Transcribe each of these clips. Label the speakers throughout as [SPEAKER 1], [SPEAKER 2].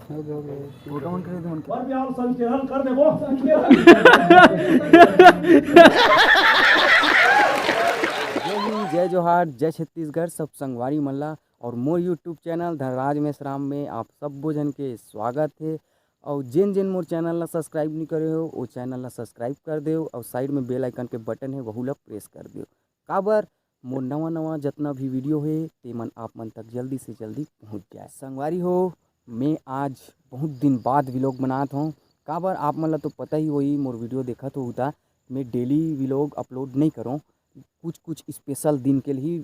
[SPEAKER 1] Photo मन करे थे
[SPEAKER 2] और भी आओ संकेलन कर दे वो
[SPEAKER 1] जय जोहार, जय छत्तीसगढ़, सब संगवारी मल्ला और मोर यूट्यूब चैनल धनराज मेश्राम में आप सब जन के स्वागत है। और जिन जिन मोर चैनल ला सब्सक्राइब नहीं करे हो वो चैनल ला सब्सक्राइब कर दो और साइड में बेल आइकन के बटन है वहू ला प्रेस कर दो। काबर मोर नवा नवा जितना भी वीडियो है ते मन आप मन तक जल्दी से जल्दी पहुँच जाए। संगवारी हो, मैं आज बहुत दिन बाद व्लॉग बनाता हूँ। काबर आप मन ला तो पता ही वही मोर वीडियो देखा तो होता, मैं डेली व्लॉग अपलोड नहीं करूँ, कुछ कुछ स्पेशल दिन के लिए ही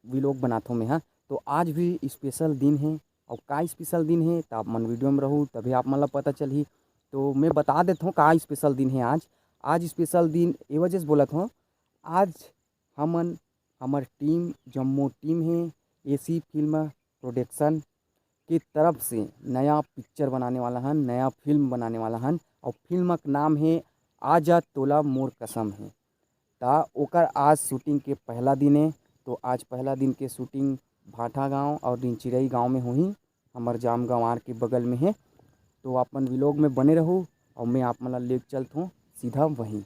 [SPEAKER 1] व्लॉग बनाता हूँ मैं। हाँ, तो आज भी स्पेशल दिन है और का स्पेशल दिन है तो आप मन वीडियो में रहूँ तभी आप मन ला पता चली। तो मैं बता देता हूँ का स्पेशल दिन है आज। आज स्पेशल दिन ये वजह से बोलत हूँ, आज हमन हमार टीम जम्मू टीम है एसी फिल्म प्रोडक्शन की तरफ से नया पिक्चर बनाने वाला हन, नया फिल्म बनाने वाला हन और फिल्म का नाम है आजा तोला मोर कसम है। ता ओकर आज शूटिंग के पहला दिन है। तो आज पहला दिन के शूटिंग भाठा गांव और दिनचिरई गांव में हुई, हमार जाम गंवार के बगल में है। तो अपन व्लॉग में बने रहूँ और मैं आप मन ले चलता हूँ सीधा वहीं।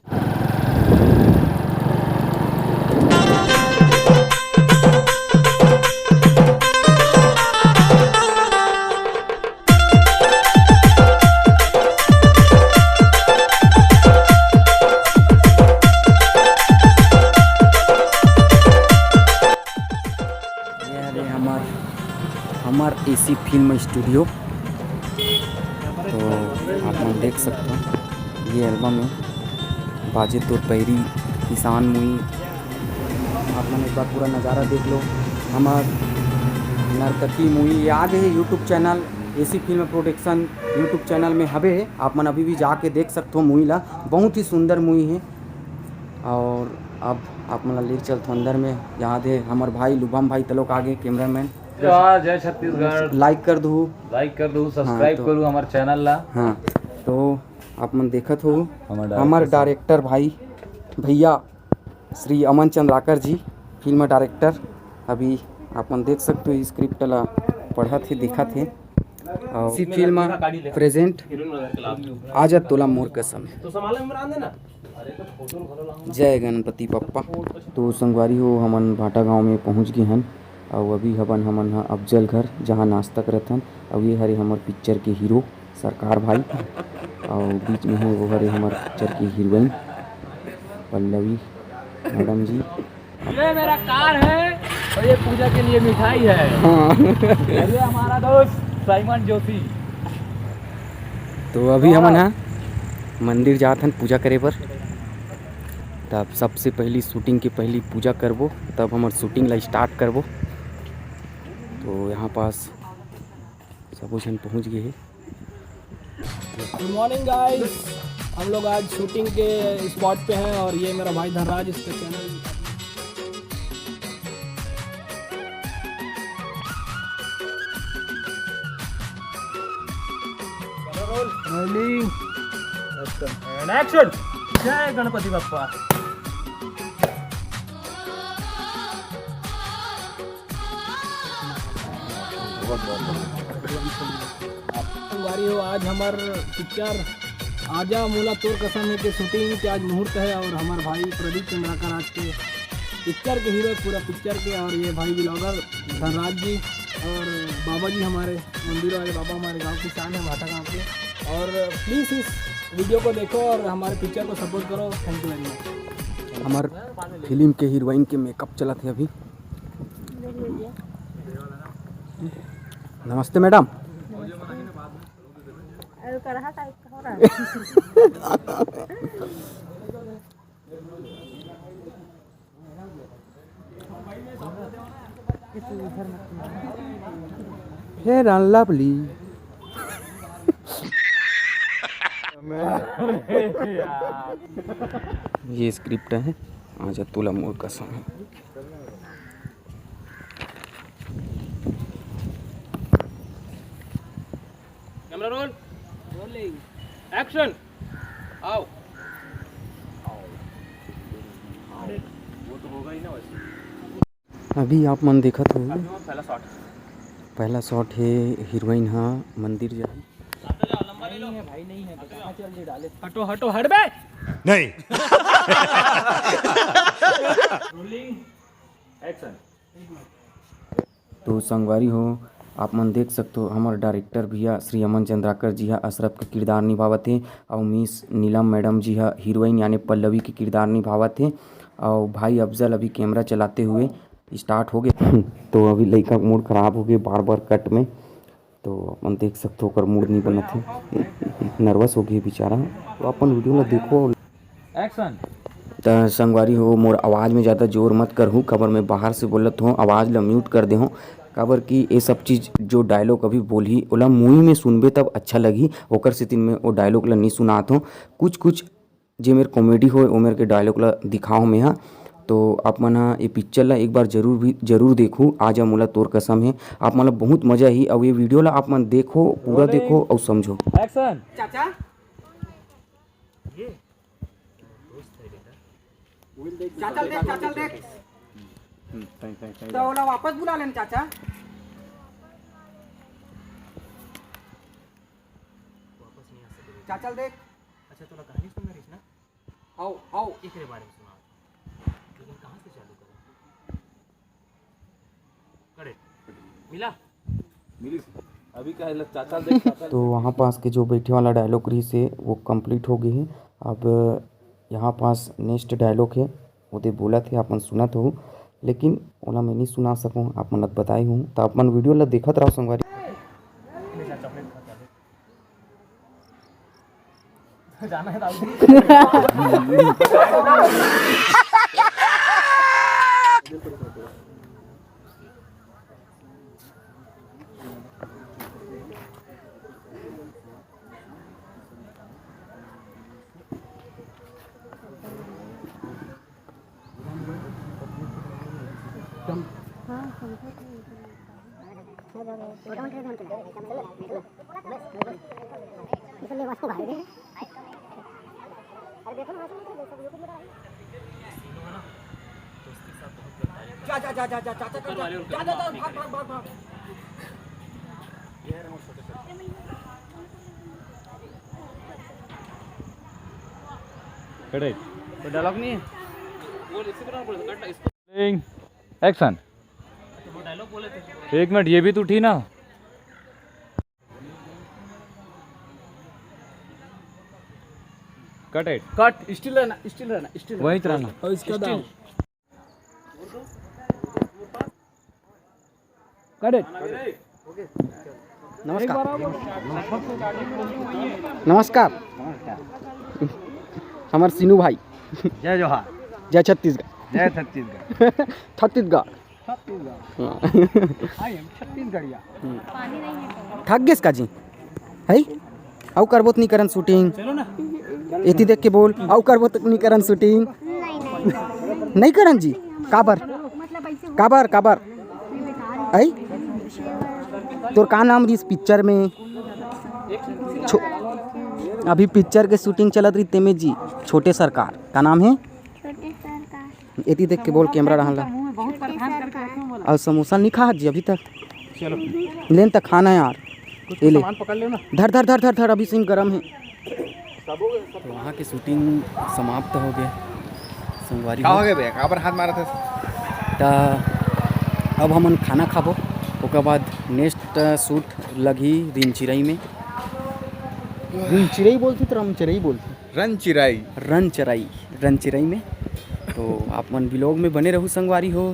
[SPEAKER 1] हमार एसी फिल्म स्टूडियो, तो आप लोग देख सकते हो ये एल्बम है बाजे तो पैरी किसान मुई। आप लोग एक बार पूरा नज़ारा देख लो। हमार नर्तकी मुई याद है YouTube channel AC film production YouTube channel में हवे, आप मन अभी भी जाके देख सकते हो मुई ला, बहुत ही सुंदर मुई है। और अब आप मन ले चलते अंदर में, याद है हमार भाई लुबम भाई तलोक आगे कैमरामैन।
[SPEAKER 3] जय छत्तीसगढ़,
[SPEAKER 1] लाइक कर दो
[SPEAKER 3] सब्सक्राइब
[SPEAKER 1] तो,
[SPEAKER 3] करूँ हमारे चैनल ला।
[SPEAKER 1] हाँ, तो आप मन देखत हो हमारे डायरेक्टर भाई भैया श्री अमन चंद्राकर जी, फिल्म डायरेक्टर। अभी आप मन देख सकते हो स्क्रिप्ट ला पढ़ा थे देखा थे और इसी फिल्म प्रेजेंट आजा तोला मोर कसम। जय गणपति पप्पा। तो संगवारी हो हमन भाटा गांव में पहुंच गए हन और अभी हमन अफजल घर जहाँ नाश्ता करत हन। और ये हरे हमार पिक्चर के हीरो सरकार भाई और बीच में है वो हरे हमार पिक्चर की हीरोइन पल्लवी मैडम जी।
[SPEAKER 3] ये मेरा कार है और ये पूजा के लिए मिठाई है।
[SPEAKER 1] हाँ।
[SPEAKER 3] ये हमारा दोस्त साइमन जोशी।
[SPEAKER 1] तो अभी हमन यहाँ मंदिर जात हन पूजा करे पर। तब सबसे पहली शूटिंग की पहली पूजा करबो तब हमार शूटिंग ला स्टार्ट करबो। तो यहाँ पास सब जन पहुँच गए हैं।
[SPEAKER 2] गुड मॉर्निंग गाइस, हम लोग आज शूटिंग के स्पॉट पे हैं और ये मेरा भाई धनराज, इसका चैनल
[SPEAKER 3] एक्शन। जय गणपति बप्पा।
[SPEAKER 2] संगवारी हो, आज हमार पिक्चर आजा मोला तोर कसम है के शूटिंग के आज मुहूर्त है और हमारे भाई प्रदीप चंद्राकर आज के पिक्चर के हीरो पूरा पिक्चर के, और ये भाई ब्लॉगर धनराज जी और बाबा जी हमारे मंदिर वाले बाबा हमारे गांव की शान है भाटा गांव के। और प्लीज़ इस वीडियो को देखो और हमारे पिक्चर को सपोर्ट करो। Thank you very much.
[SPEAKER 1] हमार फिल्म के हीरोइन के मेकअप चला थे अभी। नमस्ते मैडम। Fair and lovely. ये स्क्रिप्ट है आजा तोला मोर कसम है।
[SPEAKER 3] कैमरा रोल, रोलिंग, एक्शन, आओ। वो तो होगा ही ना वैसे।
[SPEAKER 1] अभी आप मन देखत हो
[SPEAKER 3] पहला शॉट
[SPEAKER 1] पहला शॉट है हीरोइन हाँ मंदिर जाही नहीं है भाई, नहीं है तो कहाँ चल जे डाले।
[SPEAKER 2] हटो हटो हट बे।
[SPEAKER 3] नहीं।
[SPEAKER 2] Rolling
[SPEAKER 3] action.
[SPEAKER 1] तो संगवारी हो, आप मन देख सकते हो हमारे डायरेक्टर भैया श्री अमन चंद्राकर जी हा अशरफ के किरदार निभावत हे, और मिस नीलम मैडम जी हा हीरोइन यानी पल्लवी के किरदार निभावत हे, और भाई अफजल अभी कैमरा चलाते हुए स्टार्ट हो गए। तो अभी लड़का का मूड खराब हो गए बार बार कट में, तो अपन देख सकते हो कर मूड नहीं बनत है, नर्वस हो गए बेचारा। तो अपन वीडियो ला देखो।
[SPEAKER 2] एक्शन।
[SPEAKER 1] तो संगवारी हो, मोर आवाज़ में ज़्यादा जोर मत करहूँ, खबर मैं बाहर से बोलत हूँ, आवाज़ ला म्यूट कर दे हूँ। काबर कि ये सब चीज़ जो डायलॉग अभी बोली ओला मुँह में सुनबे तब अच्छा लगी, ओकर सेतिन में वो डायलॉग ला नहीं सुनात हूँ। कुछ कुछ जे मेरे कॉमेडी हो वो मेरे के डायलॉग ला दिखाओ में हाँ। तो आप मन ये पिक्चर ला एक बार जरूर देखूँ, आजा मोला तोर कसम है, आप मतलब बहुत मजा ही। और ये वीडियो ला आप मन देखो, पूरा देखो और समझो।
[SPEAKER 2] एक्शन।
[SPEAKER 4] चाचा चाचा देख तो ओला वापस बुला लेना चाचा। चाचा देख।
[SPEAKER 3] अच्छा तोला कहानी सुन रही ना?
[SPEAKER 4] आओ आओ
[SPEAKER 3] एकरे बारे में सुना, लेकिन कहाँ से चालू करें? मिला मिली अभी क्या है चाचा देख।
[SPEAKER 1] तो वहाँ पास के जो बैठे वाला डायलॉग रही से वो कंप्लीट हो गई है। अब यहाँ पास नेक्स्ट डायलॉग है, वो दे बोला थे अपन सुनत हो, लेकिन ओला मैं नहीं सुना सकूँ, आप मन बताए हूँ। तो आप मन वीडियो ला देखत रहो संगवारी।
[SPEAKER 2] जाना है दाऊ।
[SPEAKER 4] जा
[SPEAKER 3] कड़े
[SPEAKER 2] कोई डायलॉग नहीं है। बोल इससे बना बोल कट इसको। एक्शन। वो डायलॉग बोले थे। एक मिनट ये भी तो उठी ना। Cut it. कट स्टिल रहना स्टिल रहना स्टिल
[SPEAKER 3] वहीं रहना।
[SPEAKER 2] और इसका दाव। Cut it.
[SPEAKER 1] नमस्कार नमस्कार हमार सीनू भाई।
[SPEAKER 2] जय जोहार।
[SPEAKER 1] जय छत्तीसगढ़।
[SPEAKER 2] जय छत्तीसगढ़।
[SPEAKER 1] छत्तीसगढ़।
[SPEAKER 2] आई एम छत्तीसगढ़िया।
[SPEAKER 1] थक गेस का जी है, आउ करबो नहीं करन शूटिंग।
[SPEAKER 2] चलो ना।
[SPEAKER 1] एती देख के बोल, आउ करबो नहीं करन शूटिंग। नहीं करन जी, काबर काबर काबर आई तोर का नाम रही इस पिक्चर में? अभी पिक्चर के शूटिंग चलत रही तेमे जी, छोटे सरकार का नाम है। एती देख के बोल, कैमरा रहला। और समोसा नहीं खा जी अभी तक?
[SPEAKER 2] चलो
[SPEAKER 1] लेन तक खाना है यार, ये ले।
[SPEAKER 2] सामान पकड़ लो ना।
[SPEAKER 1] धर धर धर धर धर, अभी सिंह गरम है। तो वहाँ की शूटिंग समाप्त हो गए संगवारी।
[SPEAKER 3] क्या हो गया बे? कहाँ पर हाथ मारा था?
[SPEAKER 1] तो अब हमन खाना खाबो, ओकर बाद नेक्स्ट शूट लगी रिनचिरई में। रिनचिरई बोलती तो रमचिरई बोलती, रनचिरई में। तो आप मन ब्लॉग में बने रहू संगवारी हो।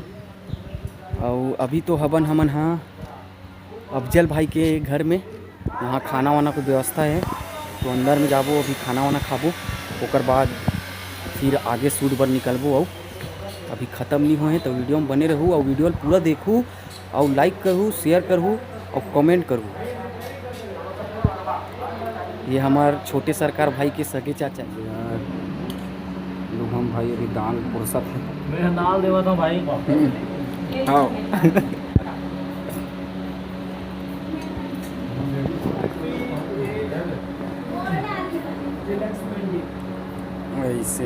[SPEAKER 1] और अभी तो हवन हमन हाँ अफजल भाई के घर में, वहाँ खाना वाना की व्यवस्था है, तो अंदर में जाबो, अभी खाना वाना खाबो, ओकर बाद फिर आगे शूट पर निकलबो। और अभी ख़त्म नहीं हुए हैं, तो वीडियो में बने रहूँ और वीडियो पूरा देखूँ और लाइक करूँ, शेयर करूँ और कमेंट करूँ। ये हमार छोटे सरकार भाई के सगे चाचा यार, लोहम भाई अभी दान फुर्सत है।
[SPEAKER 2] मैं नाल देवा था भाई।
[SPEAKER 1] हाँ ऐसे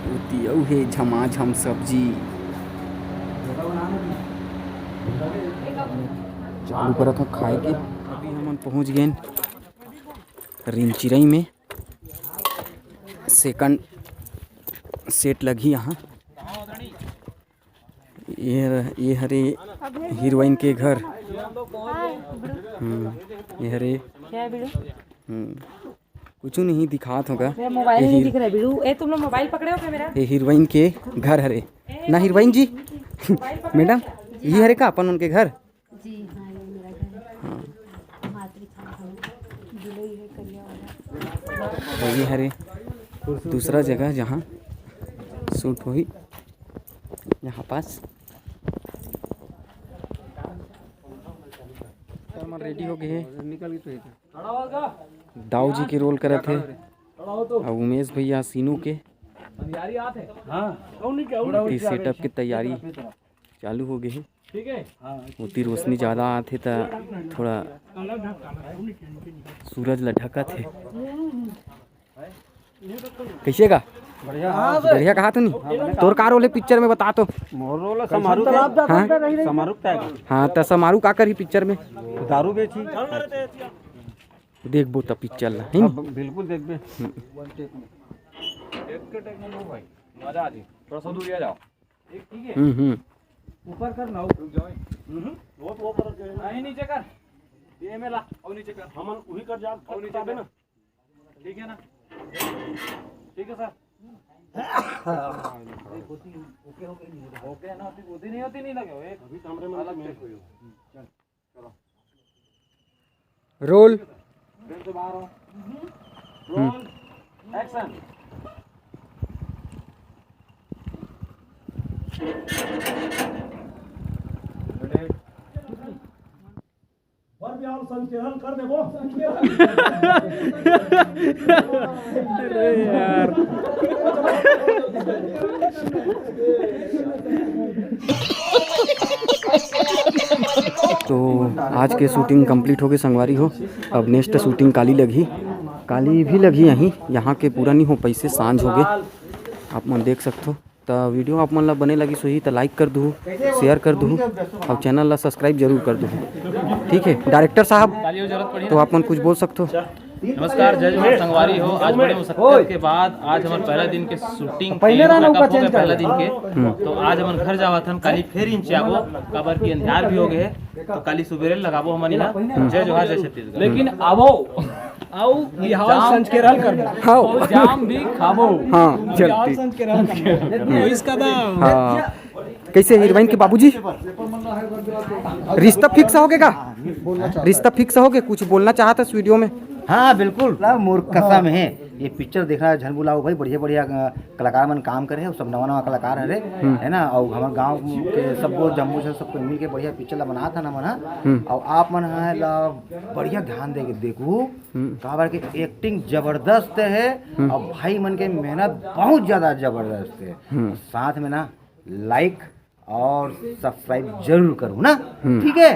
[SPEAKER 1] उतियऊ है झमाझम सब्जी चालू करा था खाए के। अभी हम पहुँच गए रिंचिरई में सेकंड सेट लगी यहाँ। ये हरे हीरोइन के घर। ये हरे कुछ नहीं दिखात होगा।
[SPEAKER 5] मोबाइल नहीं दिख रहा है बिड़ू। ए तुम लोग मोबाइल पकड़े हो क्या मेरा?
[SPEAKER 1] ये हीरोइन के घर हरे ना हीरोइन जी। मैडम ये हरे का अपन उनके घर।
[SPEAKER 5] जी हाँ, ये मेरा घर है। मातृछाया जिले है करिया वाला।
[SPEAKER 1] और ये हरे दूसरा जगह जहाँ शूट हुई, यहाँ पास रेडी हो गए। दाऊ जी के रोल करे थे और उमेश भैया सीनू के। इस सेटअप की तैयारी चालू हो गई है। उतनी रोशनी ज़्यादा आते तो थोड़ा सूरज ला ढका थे। कैसे का बढ़िया कहा तो नहीं। तोर का रोल है पिक्चर में बता तो।
[SPEAKER 3] मोर रोल समारू हाँ
[SPEAKER 1] तो समारू का करी पिक्चर में?
[SPEAKER 3] दारू बेची
[SPEAKER 1] देखबो तब पिक्चर ला है
[SPEAKER 3] बिल्कुल देखबे। मजा आ जी थोड़ा सा दूर आ जाओ। ठीक है ऊपर कर ना रुक जाओ। वो कर नहीं नीचे कर। ये में ला और नीचे कर। हम वही कर जा और नीचे दे ना। ठीक है ना? ठीक है सर। ओके ना होती नहीं लगे एक अभी कमरे में अलग से कोई हो। चलो
[SPEAKER 1] रोल
[SPEAKER 3] फिर से बाहर हो। Roll action.
[SPEAKER 1] अरे यार तो आज के शूटिंग कंप्लीट हो गई संगवारी हो। अब नेक्स्ट शूटिंग काली लगी। काली भी लगी यहाँ के पूरा नहीं हो पैसे सांझ हो गए। आप मन देख सकते हो। तो वीडियो आप मन ला बने लगी सही तो लाइक कर दूँ, शेयर कर दूँ और चैनल ला सब्सक्राइब जरूर कर दूँ। ठीक है डायरेक्टर साहब, तो आप मन कुछ बोल सकते हो?
[SPEAKER 6] नमस्कार, जय जोहार संगवारी हो। आज बड़े मुश्किल के बाद आज हमारे पहला दिन के शूटिंग पहला दिन के तो आज हम घर जावा था। काली फिर इंच आबो कबर की अंधार भी हो गए तो काली सुबेरे लगाबो हमन यहाँ। जय जोहार जय छत्तीसगढ़।
[SPEAKER 2] लेकिन आवो आओ बिहार संज के रहल कर
[SPEAKER 1] हाँ
[SPEAKER 2] जाम भी खाबो।
[SPEAKER 1] हाँ
[SPEAKER 2] बिहार
[SPEAKER 1] चलती
[SPEAKER 2] संज के रहल कर इसका दाम।
[SPEAKER 1] हाँ कैसे हीरोइन के बाबूजी रिश्ता फिक्स हो गया? रिश्ता फिक्स हो गया? कुछ बोलना चाहता इस वीडियो में?
[SPEAKER 7] हाँ बिल्कुल मोर कसम है। ये पिक्चर देखना झन बुलाओ भाई। बढ़िया बढ़िया कलाकार मन काम करे है। सब नवा नवा कलाकार हरे है ना। और हमारे गांव के सबको जम्मू से सबको मिल के बढ़िया पिक्चर ला बना था ना मन। और आप मन है ला बढ़िया ध्यान दे के देखो काबर के एक्टिंग जबरदस्त है और भाई मन के मेहनत बहुत ज्यादा जबरदस्त है। साथ में ना लाइक और सब्सक्राइब जरूर करो ना। ठीक है।